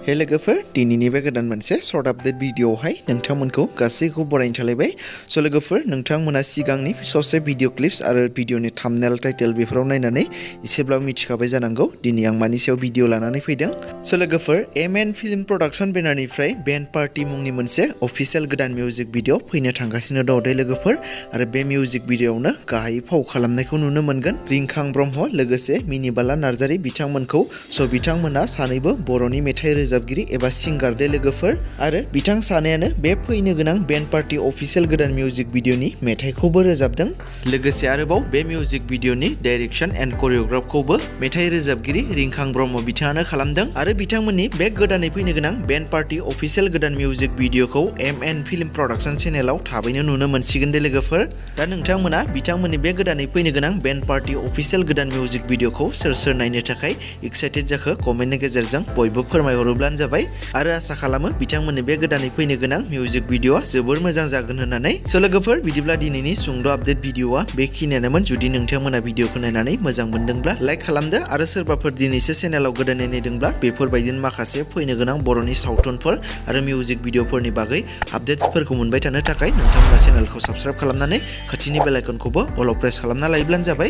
हे लोगोफोर दिनैनि बे गोदान मोनसे सर्ट आपडेट भिडिअआवहाय नोंथांमोनखौ गासैखौ बरायनो थालायबाय स' लोगोफोर नोंथांमोना सिगांनि ससे भिडिअ क्लिप्स आरो भिडिअनि थाम्बनेल टाइटेल बेफोराव नायनानै एसेब्लाबो मिथिखाबाय जानांगौ दिनै आं मानि सायाव भिडिअ लानानै फैदों स' लोगोफोर एमएन फिल्म प्रडाक्शन बेनारनिफ्राय बेन्ड पार्टी मुंनि मोनसे अफिसियेल गोदान मिउजिक भिडिअ फैनो थांगासिनो दङ दे लोगोफोर आरो बे मिउजिक भिडिअआवनो गाहायै फाव खालामनायखौ नुनो मोनगोन रिंखां ब्रह्म लोगोसे मिनि बाला नार्जारी बिथांमोनखौ स' बिथांमोना सानैबो बर'नि मेथाइ रोजाबगिरि एबा सिंगार दे लोगोफोर आरो बिथां सानैयानो बे फैनो गोनां बेन्ड पार्टी अफिसियेल गोदान मिउजिक भिडिअनि मेथाइखौबो रोजाबदों लोगोसे आरोबाव बे मिउजिक भिडिअनि डाइरेक्शन एन्ड करियोग्राफखौबो मेथाइ रोजाबगिरि रिंखां ब्रह्म बिथाङानो खालामदों आरो बिथांमोननि बे गोदानै फैनो गोनां बेन्ड पार्टी अफिसियेल गोदान मिउजिक भिडिअखौ एमएन फिल्म प्रडाक्शन चेनेलाव थाबैनो नुनो मोनसिगोन दे लोगोफोर दा नोंथांमोना बिथांमोननि बे गोदानै फैनो गोनां बेन्ड पार्टी अफिसियेल गोदान मिउजिक भिडिअखौ सोर नायनो थाखाय एक्साइटेड जाखो कमेन्टनि गेजेरजों बयबो फोरमायहरोब्लानो जाबाय आरो आसा खालामो बिथांमोननि बे गोदानै फैनो गोनां मिउजिक भिडिअआ जोबोर मोजां जागोन होननानै स' लोगोफोर बिदिब्ला दिनैनि सुंद' आपडेट भिडिअआ बेखिनियानोमोन जुदि नोंथांमोना भिडिअखौ नायनानै मोजां मोनदोंब्ला लाइक खालामदो आरो सोरबाफोर दिनैसो चेनेलाव गोदानै नायदोंब्ला बेफोरबायदिनो माखासे फैनो गोनां बर'नि सावथुनफोर आरो मिउजिक भिडिअफोरनि बागै आपडेट्सफोरखौ मोनबाय थानो थाखाय नोंथांमोना चेनेलखौ साबस्क्राइब खालामनानै खाथिनि बेल आइकनखौबो अल प्रेस खालामना लायोब्लानो जाबाय